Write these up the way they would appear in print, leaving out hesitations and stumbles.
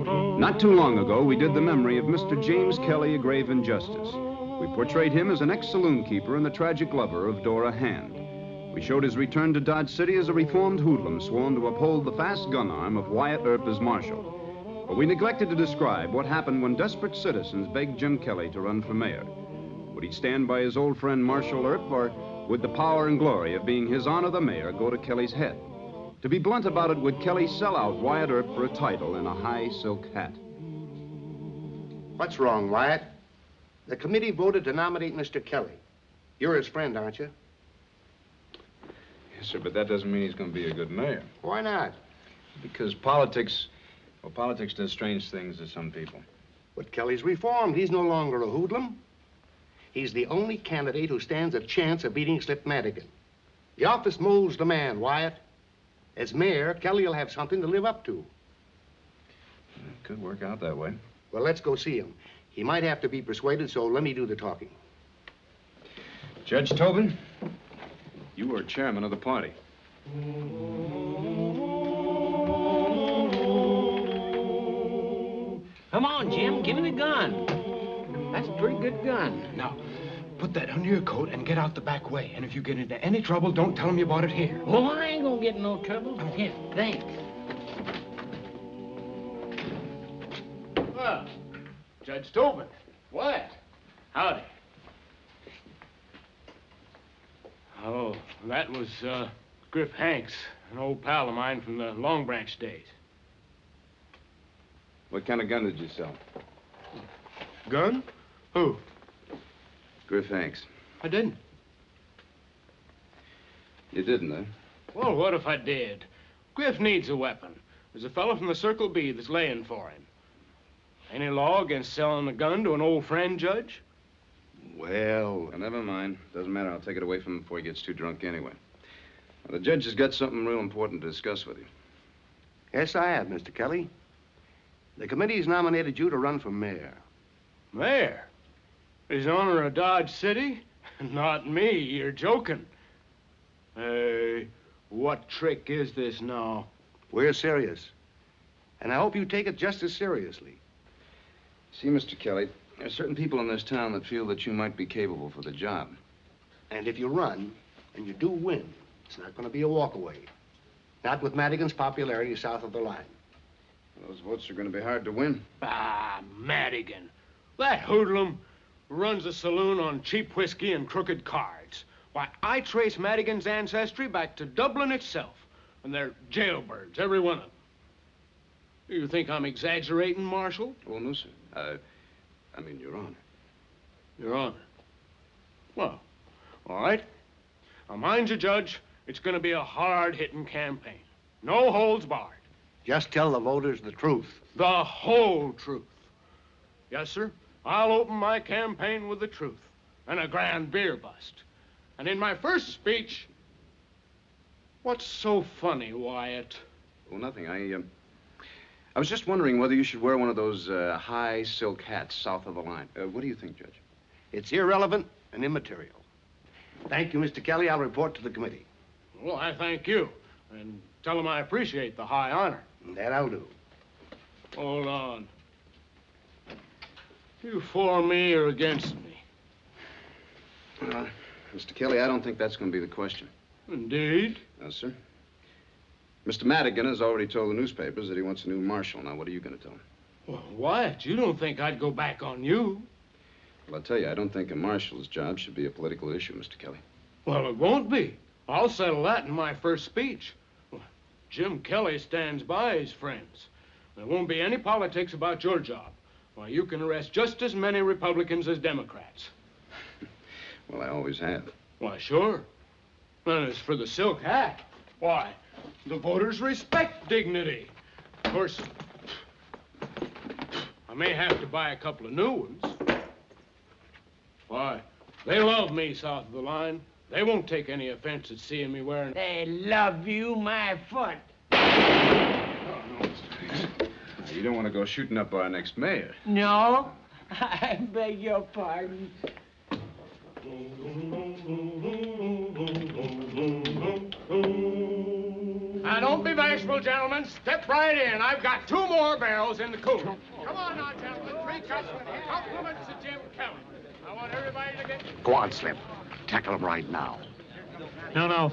Not too long ago, we did the memory of Mr. James Kelly, a grave injustice. We portrayed him as an ex-saloon keeper and the tragic lover of Dora Hand. We showed his return to Dodge City as a reformed hoodlum sworn to uphold the fast gun arm of Wyatt Earp as Marshal. But we neglected to describe what happened when desperate citizens begged Jim Kelly to run for mayor. Would he stand by his old friend Marshal Earp, or would the power and glory of being his honor the mayor go to Kelly's head? To be blunt about it, would Kelly sell out Wyatt Earp for a title in a high silk hat? What's wrong, Wyatt? The committee voted to nominate Mr. Kelly. You're his friend, aren't you? Yes, sir, but that doesn't mean he's going to be a good mayor. Why not? Because politics does strange things to some people. But Kelly's reformed. He's no longer a hoodlum. He's the only candidate who stands a chance of beating Slip Madigan. The office molds the man, Wyatt. As mayor, Kelly will have something to live up to. It could work out that way. Well, let's go see him. He might have to be persuaded, so let me do the talking. Judge Tobin? You are chairman of the party. Come on, Jim, give me the gun. That's a pretty good gun. Now, put that under your coat and get out the back way. And if you get into any trouble, don't tell them you bought it here. Well, I ain't gonna get in no trouble. Here, thanks. Well, Judge Tobin. What? Howdy. Oh, that was, Griff Hanks, an old pal of mine from the Long Branch days. What kind of gun did you sell? Gun? Who? Griff Hanks. I didn't. You didn't, eh? Well, what if I did? Griff needs a weapon. There's a fellow from the Circle B that's laying for him. Any law against selling a gun to an old friend, Judge? Well, never mind. Doesn't matter. I'll take it away from him before he gets too drunk anyway. Now, the judge has got something real important to discuss with you. Yes, I have, Mr. Kelly. The committee's nominated you to run for mayor. Mayor? His honor of Dodge City? Not me. You're joking. Hey, what trick is this now? We're serious. And I hope you take it just as seriously. See, Mr. Kelly, there are certain people in this town that feel that you might be capable for the job. And if you run, and you do win, it's not going to be a walkaway. Not with Madigan's popularity south of the line. Those votes are going to be hard to win. Ah, Madigan. That hoodlum runs a saloon on cheap whiskey and crooked cards. Why, I trace Madigan's ancestry back to Dublin itself, and they're jailbirds, every one of them. You think I'm exaggerating, Marshal? Oh, no, sir. I mean, Your Honor. Your Honor. Well, all right. Now, mind you, Judge, it's going to be a hard-hitting campaign. No holds barred. Just tell the voters the truth. The whole truth. Yes, sir. I'll open my campaign with the truth and a grand beer bust. And in my first speech, what's so funny, Wyatt? Oh, nothing. I was just wondering whether you should wear one of those high silk hats south of the line. What do you think, Judge? It's irrelevant and immaterial. Thank you, Mr. Kelly. I'll report to the committee. Well, I thank you. And tell them I appreciate the high honor. That I'll do. Hold on. You for me or against me? Mr. Kelly, I don't think that's going to be the question. Indeed? No, sir. Mr. Madigan has already told the newspapers that he wants a new marshal. Now, what are you going to tell him? Well, Wyatt, you don't think I'd go back on you? Well, I'll tell you, I don't think a marshal's job should be a political issue, Mr. Kelly. Well, it won't be. I'll settle that in my first speech. Well, Jim Kelly stands by his friends. There won't be any politics about your job. Why, you can arrest just as many Republicans as Democrats. Well, I always have. Why, sure. And as for the silk hat, why, the voters respect dignity. Of course, I may have to buy a couple of new ones. Why, they love me south of the line. They won't take any offense at seeing me wearing... They love you, my foot. Oh, no, Mr. Hanks. Now, you don't want to go shooting up our next mayor. No, I beg your pardon. How Now, don't be bashful, gentlemen. Step right in. I've got 2 more barrels in the cooler. Come on now, gentlemen. 3 cups with compliments to Jim Kelly. I want everybody to get... Go on, Slip. Tackle him right now. No.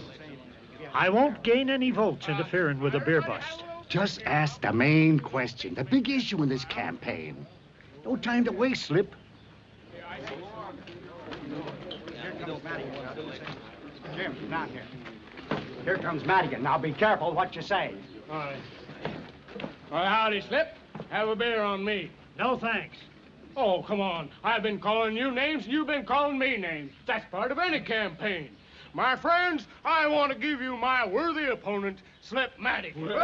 I won't gain any votes interfering with a beer bust. Just ask the main question, the big issue in this campaign. No time to waste, Slip. Jim, down here. Here comes Madigan. Now be careful what you say. All right. Well, howdy, Slip. Have a beer on me. No, thanks. Oh, come on. I've been calling you names, and you've been calling me names. That's part of any campaign. My friends, I want to give you my worthy opponent, Slip Madigan. Not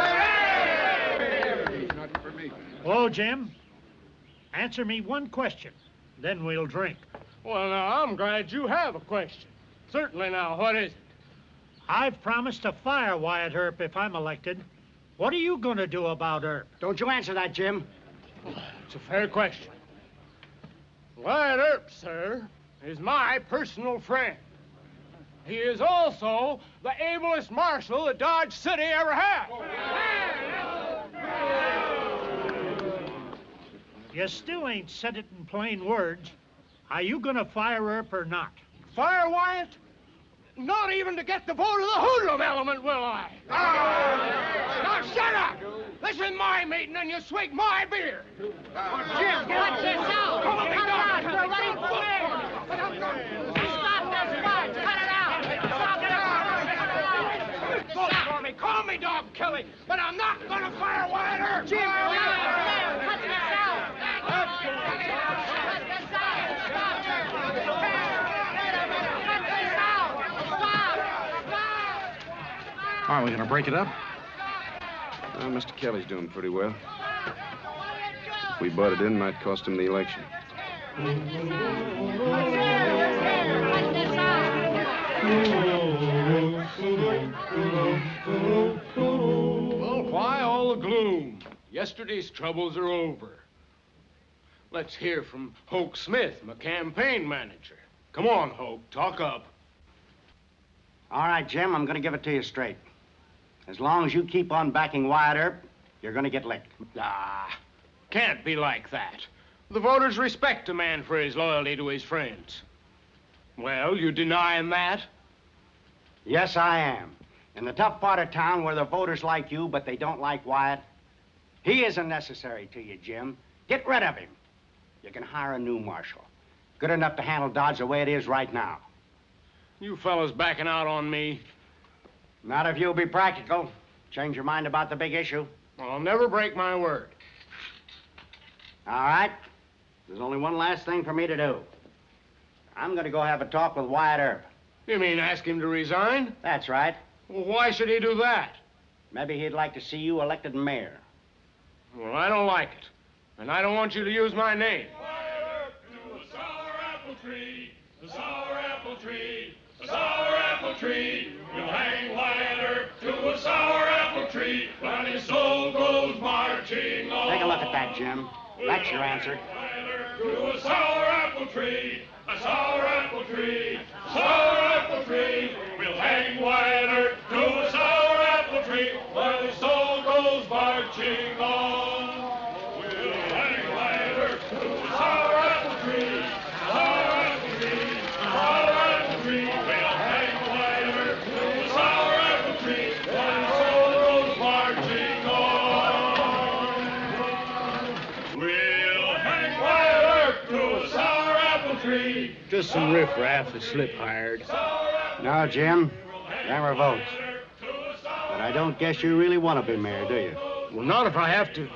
for me. Oh, Jim, answer me one question, then we'll drink. Well, now, I'm glad you have a question. Certainly, now, what is it? I've promised to fire Wyatt Earp if I'm elected. What are you going to do about Earp? Don't you answer that, Jim. It's a fair question. Wyatt Earp, sir, is my personal friend. He is also the ablest marshal that Dodge City ever had. You still ain't said it in plain words. Are you going to fire Earp or not? Fire Wyatt? Not even to get the vote of the hoodlum element, will I? Now, shut up! This is my meeting, and you swig my beer. Jim, watch yourself! Come on, Cut it out! You're running Stop this fight! Cut it out! Stop it! Vote for me. Call me Dog Kelly, but I'm not going to fire Wyatt Earp. Jim, cut this out! Cut this out! Stop it! Cut this out! Stop! Are we going to break it up? Well, Mr. Kelly's doing pretty well. If we butted in, might cost him the election. Well, why all the gloom? Yesterday's troubles are over. Let's hear from Hoke Smith, my campaign manager. Come on, Hoke, talk up. All right, Jim, I'm going to give it to you straight. As long as you keep on backing Wyatt Earp, you're going to get licked. Ah, can't be like that. The voters respect a man for his loyalty to his friends. Well, you denying that? Yes, I am. In the tough part of town where the voters like you, but they don't like Wyatt, he isn't necessary to you, Jim. Get rid of him. You can hire a new marshal. Good enough to handle Dodge the way it is right now. You fellas backing out on me? Not if you'll be practical. Change your mind about the big issue. I'll never break my word. All right. There's only one last thing for me to do. I'm going to go have a talk with Wyatt Earp. You mean ask him to resign? That's right. Well, why should he do that? Maybe he'd like to see you elected mayor. Well, I don't like it. And I don't want you to use my name. Wyatt Earp to a sour apple tree, a sour apple tree, a sour apple tree. We'll hang Wyatt Earp to a sour apple tree when his soul goes marching on. Take a look at that, Jim. That's your answer. Wyatt Earp to a sour apple tree, a sour apple tree, a sour apple tree. We'll hang Wyatt Earp to a sour apple tree while his soul goes marching on. We'll hang Wyatt Earp to a sour apple tree, a sour apple tree, a sour apple tree. We'll hang Wyatt Earp to a sour apple tree while his soul goes marching on. We'll hang Wyatt Earp to a sour apple tree. Just some riffraff the Slip hired. No, Jim. Never votes. But I don't guess you really want to be mayor, do you? Well, not if I have to.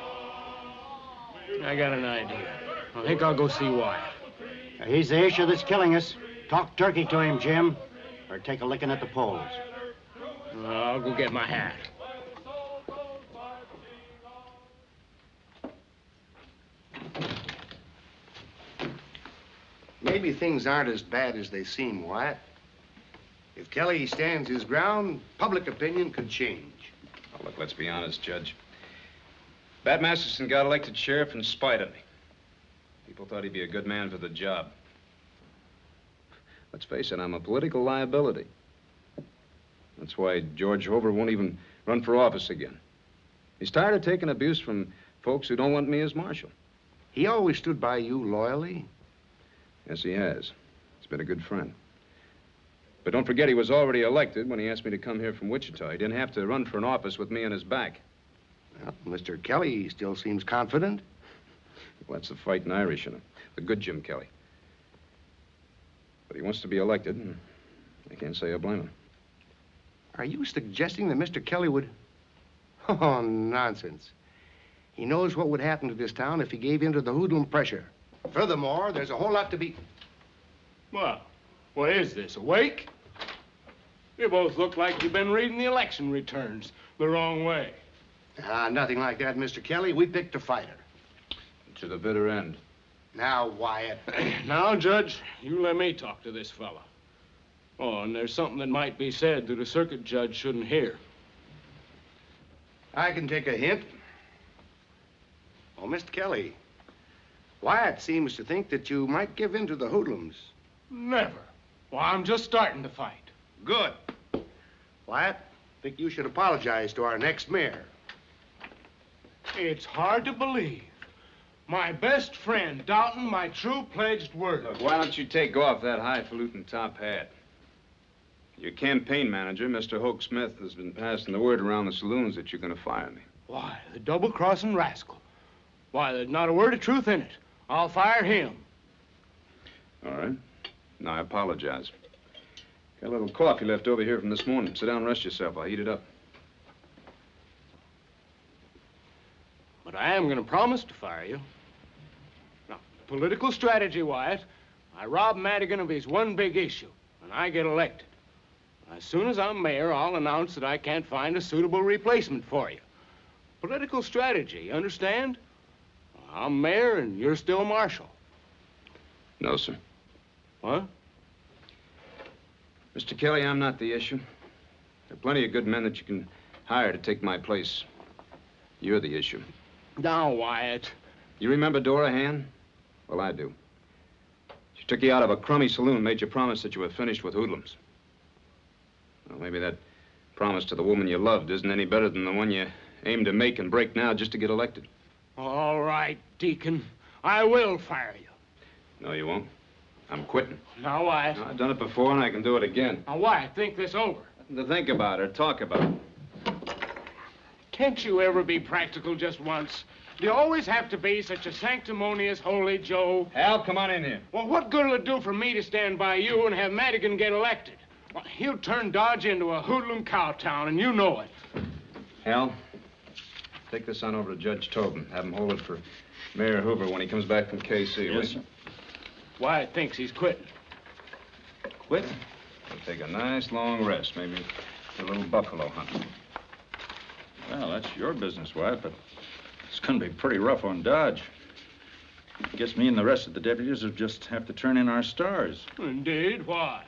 I got an idea. I think I'll go see Wyatt. He's the issue that's killing us. Talk turkey to him, Jim, or take a licking at the polls. I'll go get my hat. Maybe things aren't as bad as they seem, Wyatt. If Kelly stands his ground, public opinion could change. Oh, look, let's be honest, Judge. Bat Masterson got elected sheriff in spite of me. People thought he'd be a good man for the job. Let's face it, I'm a political liability. That's why George Hoover won't even Run for office again. He's tired of taking abuse from folks who don't want me as marshal. He always stood by you loyally. Yes, he has. He's been a good friend. But don't forget, he was already elected when he asked me to come here from Wichita. He didn't have to run for an office with me on his back. Well, Mr. Kelly still seems confident. Well, that's the fighting Irish in him. The good Jim Kelly. But he wants to be elected, and I can't say I blame him. Are you suggesting that Mr. Kelly would... Oh, nonsense. He knows what would happen to this town if he gave in to the hoodlum pressure. Furthermore, there's a whole lot to be... Well, what is this, a wake? You both look like you've been reading the election returns the wrong way. Nothing like that, Mr. Kelly. We picked a fighter. To the bitter end. Now, Wyatt. Now, Judge, you let me talk to this fella. Oh, and there's something that might be said that a circuit judge shouldn't hear. I can take a hint. Oh, Mr. Kelly, Wyatt seems to think that you might give in to the hoodlums. Never. Well, I'm just starting to fight. Good. Wyatt, I think you should apologize to our next mayor. It's hard to believe. My best friend doubting my true pledged word. Look, why don't you take off that highfalutin top hat? Your campaign manager, Mr. Hoke Smith, has been passing the word around the saloons that you're going to fire me. Why, the double-crossing rascal. Why, there's not a word of truth in it. I'll fire him. All right. Now, I apologize. Got a little coffee left over here from this morning. Sit down and rest yourself. I'll heat it up. But I am going to promise to fire you. Now, political strategy, Wyatt. I rob Madigan of his one big issue, and I get elected. As soon as I'm mayor, I'll announce that I can't find a suitable replacement for you. Political strategy, you understand? I'm mayor, and you're still marshal. No, sir. What? Mr. Kelly, I'm not the issue. There are plenty of good men that you can hire to take my place. You're the issue. Now, Wyatt. You remember Dora Han? Well, I do. She took you out of a crummy saloon, made you promise that you were finished with hoodlums. Well, maybe that promise to the woman you loved isn't any better than the one you aim to make and break now just to get elected. All right, Deacon. I will fire you. No, you won't. I'm quitting. Now, Wyatt. No, I've done it before, and I can do it again. Now, Wyatt, think this over. Nothing to think about or talk about. Can't you ever be practical just once? Do you always have to be such a sanctimonious holy Joe? Hal, come on in here. Well, what good will it do for me to stand by you and have Madigan get elected? Well, he'll turn Dodge into a hoodlum cow town, and you know it. Hal, take this on over to Judge Tobin. Have him hold it for Mayor Hoover when he comes back from KC. Yes, sir. Wyatt thinks he's quitting. Quit? We'll take a nice long rest, maybe a little buffalo hunt. Well, that's your business, Wyatt, but it's going to be pretty rough on Dodge. I guess me and the rest of the deputies will just have to turn in our stars. Indeed, why?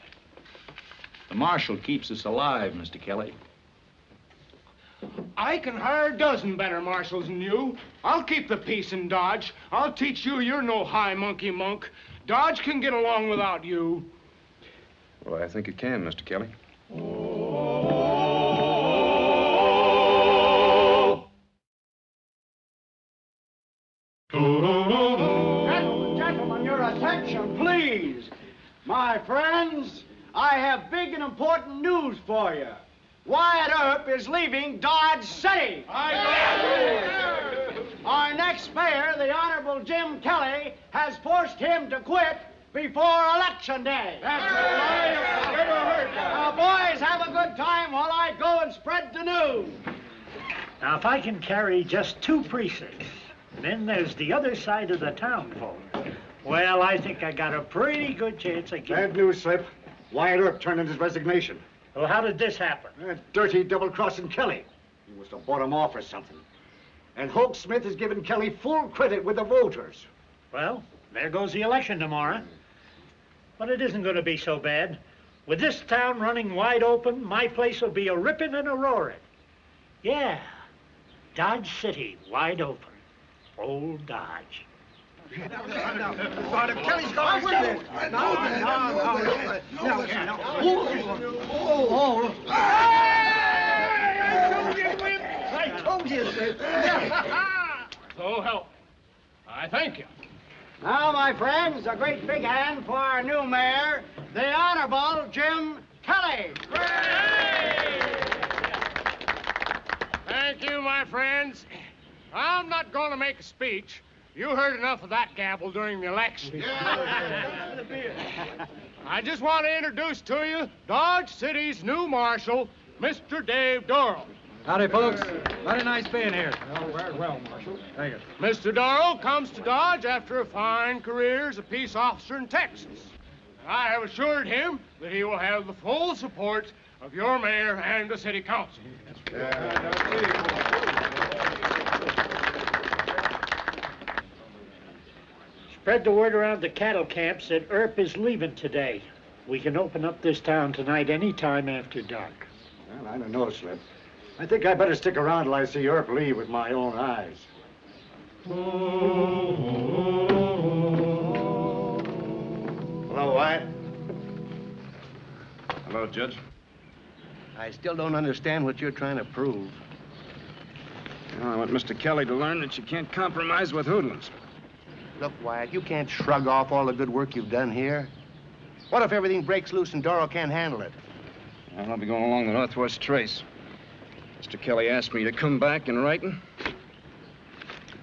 The marshal keeps us alive, Mr. Kelly. I can hire a dozen better marshals than you. I'll keep the peace in Dodge. I'll teach you you're no high monkey monk. Dodge can get along without you. Well, I think it can, Mr. Kelly. Gentlemen, your attention, please. My friends, I have big and important news for you. Wyatt Earp is leaving Dodge City. Our next mayor, the Honorable Jim Kelly, has forced him to quit before Election Day. That's right. Never heard that. Now, boys, have a good time while I go and spread the news. Now, if I can carry just 2 precincts, then there's the other side of the town, folks. Well, I think I got a pretty good chance of getting... Bad news, Slip. Wyatt Earp turned in his resignation. Well, how did this happen? That dirty double-crossing Kelly. He must have bought him off or something. And Hoke Smith has given Kelly full credit with the voters. Well, there goes the election tomorrow. But it isn't going to be so bad. With this town running wide open, my place will be a ripping and a roaring. Yeah, Dodge City, wide open. Old Dodge. Kelly's gone with it. I told you. So help me. I thank you. Now, my friends, a great big hand for our new mayor, the Honorable Jim Kelly. Thank you, my friends. I'm not going to make a speech. You heard enough of that gabble during the election. I just want to introduce to you Dodge City's new marshal, Mr. Dave Dorrell. Howdy, folks. Very nice being here. Oh, very well, Marshal. Thank you. Mr. Dorrell comes to Dodge after a fine career as a peace officer in Texas. I have assured him that he will have the full support of your mayor and the city council. Spread the word around the cattle camps that Earp is leaving today. We can open up this town tonight any time after dark. Well, I don't know, Slip. I think I better stick around till I see Earp leave with my own eyes. Hello, Wyatt. Hello, Judge. I still don't understand what you're trying to prove. Well, I want Mr. Kelly to learn that you can't compromise with hoodlums. Look, Wyatt, you can't shrug off all the good work you've done here. What if everything breaks loose and Dorrell can't handle it? Well, I'll be going along the Northwest Trace. Mr. Kelly asked me to come back in writing.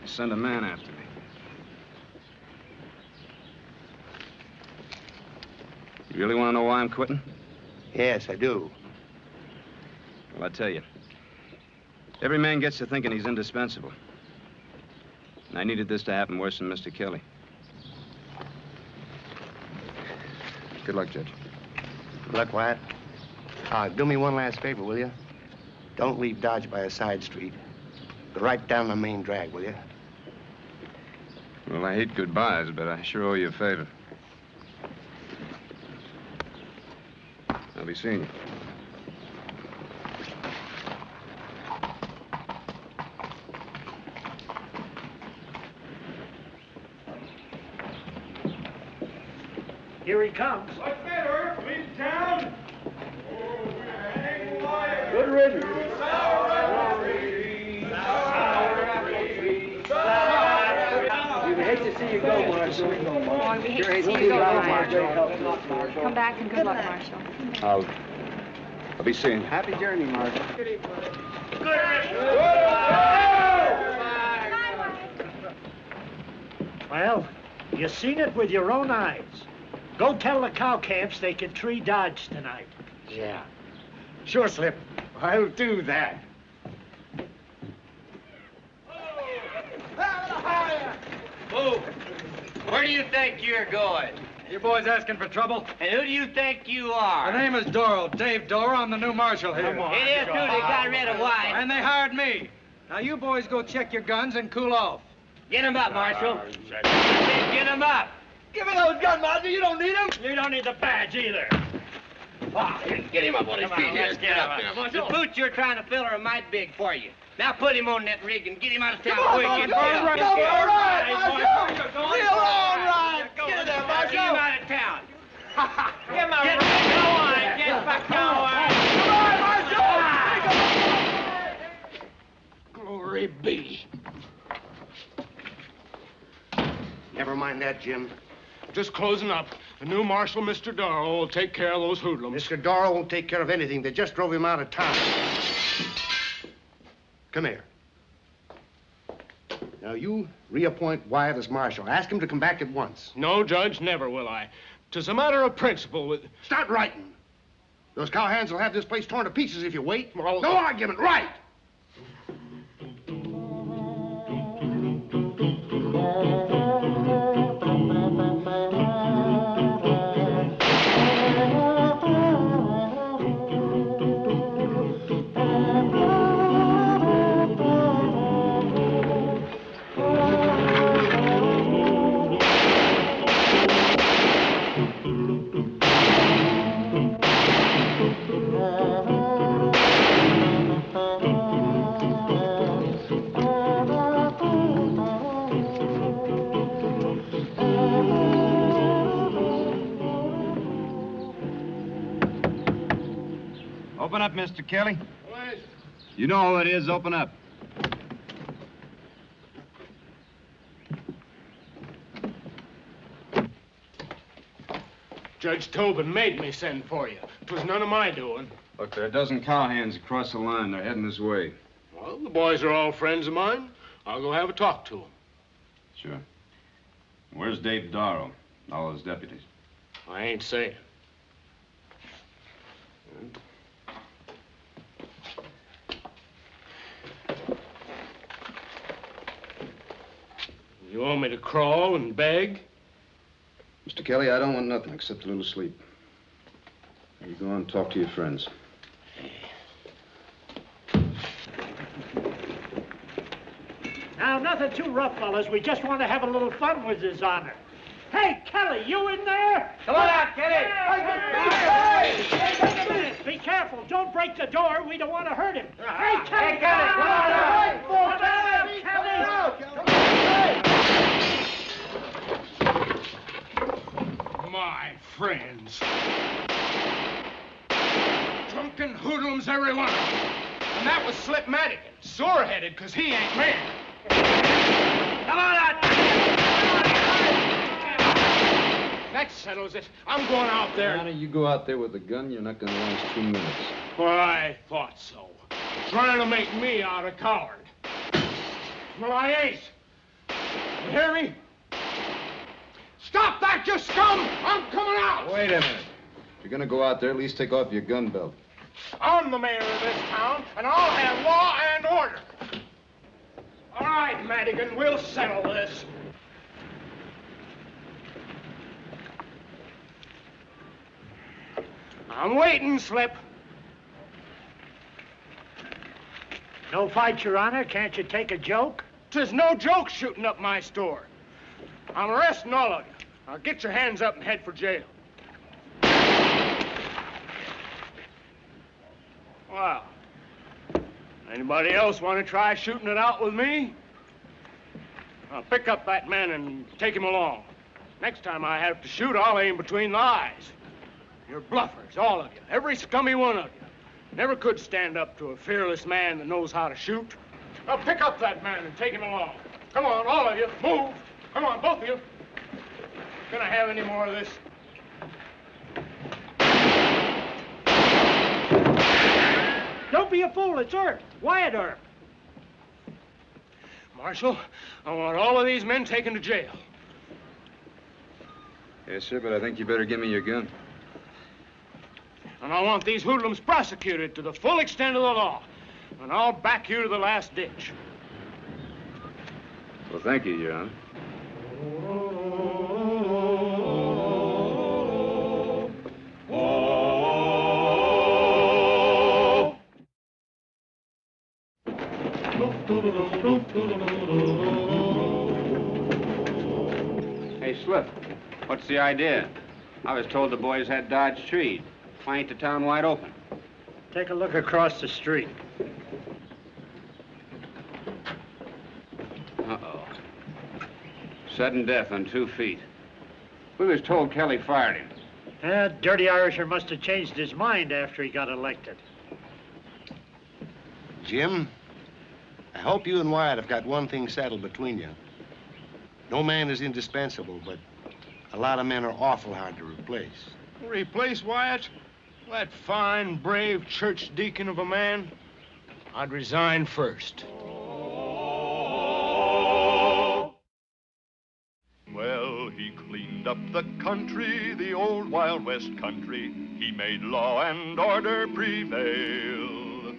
Send a man after me. You really want to know why I'm quitting? Yes, I do. Well, I tell you. Every man gets to thinking he's indispensable. And I needed this to happen worse than Mr. Kelly. Good luck, Judge. Good luck, Wyatt. Do me one last favor, will you? Don't leave Dodge by a side street. Go right down the main drag, will you? Well, I hate goodbyes, but I sure owe you a favor. I'll be seeing you. Here he comes. What's that, Earp? Leave town? Good riddance. We hate to see you go, Marshal. Oh, we hate to see you go, Marshal. Come back and good luck, Marshal. I'll be seeing you. Happy journey, Marshal. Well, you seen it with your own eyes. Go tell the cow camps they can tree Dodge tonight. Yeah. Sure, Slip. I'll do that. Move. Where do you think you're going? You boys asking for trouble? And who do you think you are? My name is Dorrell, Dave Dorrell. I'm the new marshal here. It is true they got rid of Wyatt. And they hired me. Now, you boys go check your guns and cool off. Get him up, Marshal. Get him up. Give me those guns, Marshal. You don't need them. You don't need the badge either. Get him up on his feet. Let's get up. The boots you're trying to fill are mighty big for you. Now put him on that rig and get him out of town quick. All right, Marshal. Real all right. Get there, Marshal. Get him out of town. Get him out. Get back going. Get back going. Glory be. Never mind that, Jim. Just closing up. The new marshal, Mr. Dorrell, will take care of those hoodlums. Mr. Dorrell won't take care of anything. They just drove him out of town. Come here. Now, you reappoint Wyatt as marshal. Ask him to come back at once. No, Judge, never will I. 'Tis a matter of principle with... Start writing. Those cowhands will have this place torn to pieces if you wait. Well, no argument. Write! Open up, Mr. Kelly. You know who it is. Open up. Judge Tobin made me send for you. It was none of my doing. Look, there are a dozen cowhands across the line. They're heading this way. Well, the boys are all friends of mine. I'll go have a talk to them. Sure. Where's Dave Darrow? All his deputies. I ain't saying. You want me to crawl and beg? Mr. Kelly, I don't want nothing except a little sleep. You go on and talk to your friends. Now, nothing too rough, fellas. We just want to have a little fun with His Honor. Hey, Kelly, you in there? Come on out, Kelly. Hey, be careful. Don't break the door. We don't want to hurt him. Hey, Kelly. Hey, Kelly, come on out. My friends. Drunken hoodlums, every one of them. And that was Slip Madigan, sore-headed because he ain't man. Come on out! That settles it. I'm going out there. Johnny, you go out there with a gun, you're not going to last 2 minutes. Well, I thought so. Trying to make me out a coward. Well, I ain't. You hear me? Stop that, you scum! I'm coming out! Wait a minute. If you're going to go out there, at least take off your gun belt. I'm the mayor of this town, and I'll have law and order. All right, Madigan, we'll settle this. I'm waiting, Slip. No fight, Your Honor. Can't you take a joke? 'Tis no joke shooting up my store. I'm arresting all of you. Now get your hands up and head for jail. Well, anybody else want to try shooting it out with me? I'll pick up that man and take him along. Next time I have to shoot, I'll aim between the eyes. You're bluffers, all of you, every scummy one of you. Never could stand up to a fearless man that knows how to shoot. Now pick up that man and take him along. Come on, all of you, move. Come on, both of you. Gonna have any more of this? Don't be a fool. It's Earp. Wyatt Earp. Marshal, I want all of these men taken to jail. Yes, sir, but I think you better give me your gun. And I want these hoodlums prosecuted to the full extent of the law. And I'll back you to the last ditch. Well, thank you, Your Honor. Hey, Slip, what's the idea? I was told the boys had Dodge treed. Why ain't the town wide open? Take a look across the street. Uh-oh. Sudden death on 2 feet. We was told Kelly fired him. That dirty Irisher must have changed his mind after he got elected. Jim, I hope you and Wyatt have got one thing settled between you. No man is indispensable, but a lot of men are awful hard to replace. Replace Wyatt? That fine, brave church deacon of a man? I'd resign first. Well, he cleaned up the country, the old Wild West country. He made law and order prevail.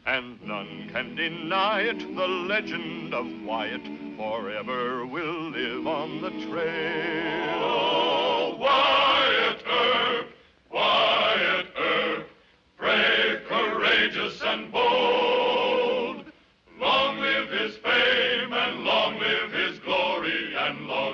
And none can deny it, the legend of Wyatt forever will live on the trail. Oh, Wyatt Earp, Wyatt Earp, brave, courageous, and bold. Long live his fame, and long live his glory, and long